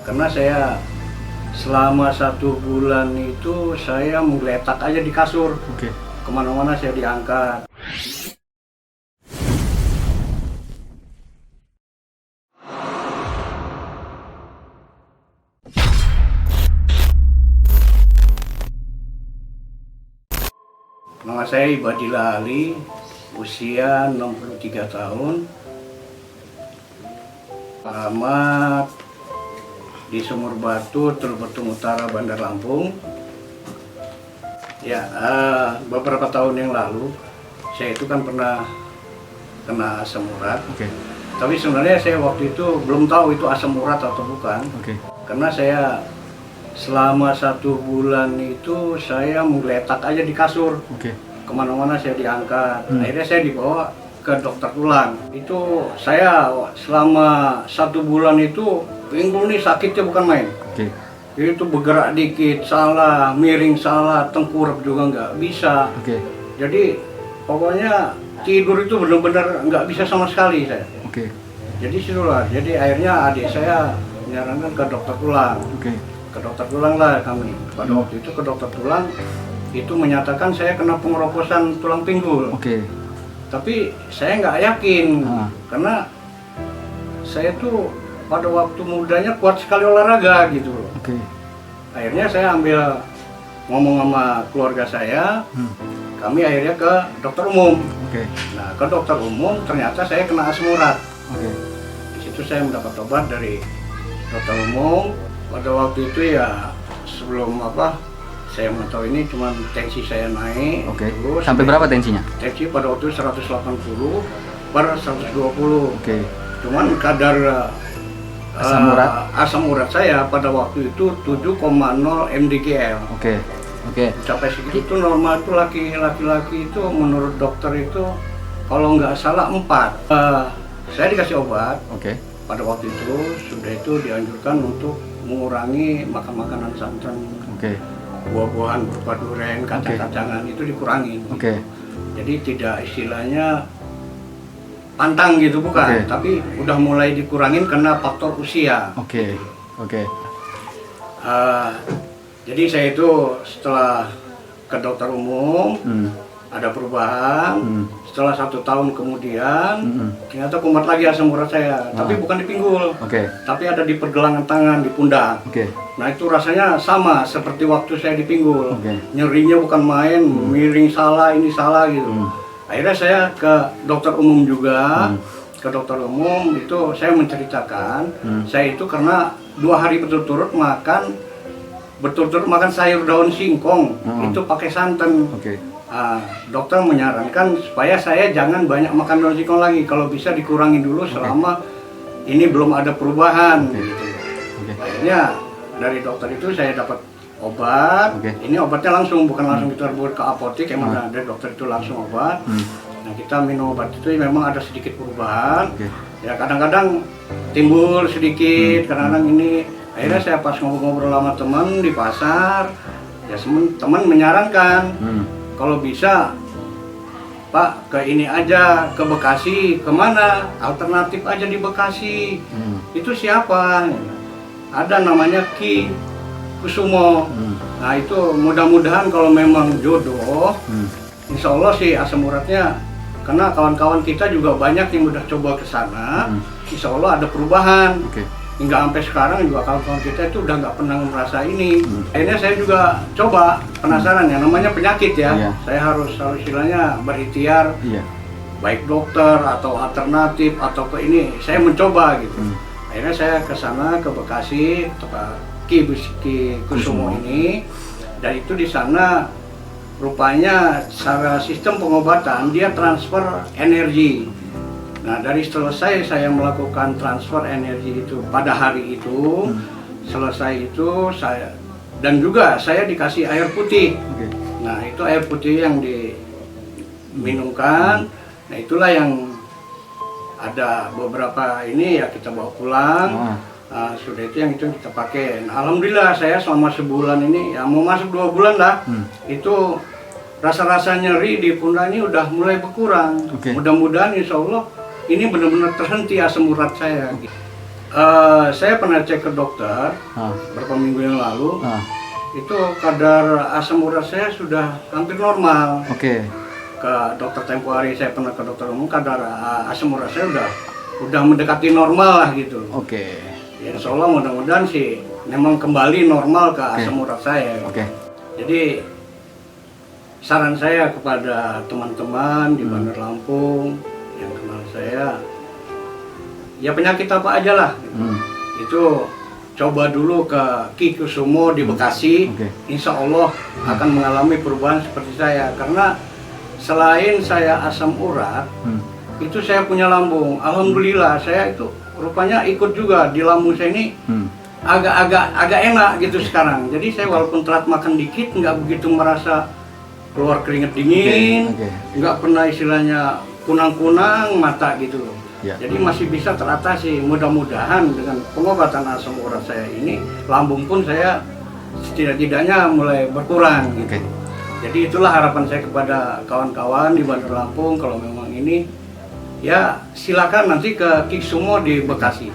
Karena saya selama 1 bulan itu saya menggeletak aja di kasur. Kemana-mana saya diangkat. Nama saya Ibadillah Ali, usia 63 tahun. Alamat di Sumur Batu, Teluk Betung Utara, Bandar Lampung. Ya, beberapa tahun yang lalu saya itu kan pernah kena asam urat. Tapi sebenarnya saya waktu itu belum tahu itu asam urat atau bukan. Karena saya selama 1 bulan itu saya menggeletak aja di kasur. Kemana-mana saya diangkat. Akhirnya saya dibawa ke dokter tulang. Itu saya selama 1 bulan itu pinggul nih sakitnya bukan main. Itu bergerak dikit salah, miring salah, tengkurap juga nggak bisa. Jadi pokoknya tidur itu benar-benar nggak bisa sama sekali saya. Jadi situlah. Jadi akhirnya adik saya menyarankan ke dokter tulang. Ke dokter tulang lah kami. Pada waktu itu ke dokter tulang itu menyatakan saya kena pengeroposan tulang pinggul. Tapi saya nggak yakin karena saya tuh pada waktu mudanya kuat sekali olahraga gitu. Akhirnya saya ngomong sama keluarga saya, kami akhirnya ke dokter umum. Nah, ke dokter umum ternyata saya kena asam urat. Di situ saya mendapat obat dari dokter umum. Pada waktu itu ya sebelum saya mengetahui ini cuma tensi saya naik. Terus Sampai berapa tensinya? tensi pada waktu itu 180 per 120. Cuman kadar asam urat saya pada waktu itu 7,0 mdgl. Sampai segitu itu normal itu laki-laki itu menurut dokter itu kalau nggak salah 4. Saya dikasih obat. Pada waktu itu sudah itu dianjurkan untuk mengurangi makan makanan santan. Buah-buahan berupa durian, kacang-kacangan itu dikurangi. Jadi tidak istilahnya pantang gitu bukan, tapi udah mulai dikurangin karena faktor usia. Jadi saya itu setelah ke dokter umum ada perubahan. Setelah 1 tahun kemudian ternyata kumat lagi asam urat saya, tapi bukan di pinggul, tapi ada di pergelangan tangan, di pundak. Nah itu rasanya sama seperti waktu saya di pinggul. Nyerinya bukan main, miring salah, ini salah gitu. Akhirnya saya ke dokter umum juga. Ke dokter umum itu saya menceritakan saya itu karena 2 hari berturut-turut makan sayur daun singkong itu pakai santan. Dokter menyarankan supaya saya jangan banyak makan daun singkong lagi, kalau bisa dikurangi dulu selama ini belum ada perubahan. Akhirnya dari dokter itu saya dapat obat. Ini obatnya langsung, bukan langsung kita buat ke apotek, emang dari dokter itu langsung obat. Nah kita minum obat itu memang ada sedikit perubahan. Ya kadang-kadang timbul sedikit, kadang-kadang ini. Akhirnya saya pas ngobrol-ngobrol sama teman di pasar, ya teman menyarankan kalau bisa Pak ke ini aja, ke Bekasi. Kemana? Alternatif aja di Bekasi. Itu siapa? Ada namanya Ki Kusumo. Nah itu mudah-mudahan kalau memang jodoh, insya Allah sih asam uratnya, karena kawan-kawan kita juga banyak yang udah coba ke sana, insya Allah ada perubahan. Hingga sampai sekarang juga kawan-kawan kita itu udah nggak pernah merasa ini. Akhirnya saya juga coba, penasaran ya, namanya penyakit ya. Saya harus istilahnya berikhtiar, baik dokter atau alternatif atau ke ini, saya mencoba gitu. Akhirnya saya ke sana ke Bekasi, Ki Kusumo ini, dan itu di sana rupanya secara sistem pengobatan dia transfer energi. Nah dari selesai saya melakukan transfer energi itu pada hari itu, selesai itu dan juga saya dikasih air putih. Nah itu air putih yang diminumkan. Nah itulah yang ada beberapa ini ya kita bawa pulang. Sudah itu yang kita pakai. Nah, alhamdulillah saya selama sebulan ini ya mau masuk 2 bulan lah. Itu rasa-rasa nyeri di pundak ini udah mulai berkurang. Mudah-mudahan insya Allah ini benar-benar terhenti asam urat saya. Saya pernah cek ke dokter beberapa minggu yang lalu. Itu kadar asam urat saya sudah hampir normal. Oke. Ke dokter tempo hari saya pernah ke dokter umum, kadar asam urat saya udah mendekati normal lah gitu. Oke. Ya, insya Allah mudah-mudahan sih memang kembali normal ke asam urat saya. Oke. Jadi saran saya kepada teman-teman di Bandar Lampung yang kenal saya, ya penyakit apa aja lah, itu coba dulu ke Ki Kusumo di Bekasi. Insya Allah akan mengalami perubahan seperti saya. Karena selain saya asam urat, itu saya punya lambung. Alhamdulillah saya itu rupanya ikut juga di lambung saya ini agak enak gitu sekarang. Jadi saya walaupun telat makan dikit nggak begitu merasa keluar keringat dingin, nggak pernah istilahnya kunang-kunang mata gitu loh. Jadi masih bisa teratasi. Mudah-mudahan dengan pengobatan asam urat saya ini, lambung pun saya setidak-tidaknya mulai berkurang gitu. Jadi itulah harapan saya kepada kawan-kawan di Bandar Lampung. Kalau memang ini, ya silakan nanti ke Ki Kusumo di Bekasi.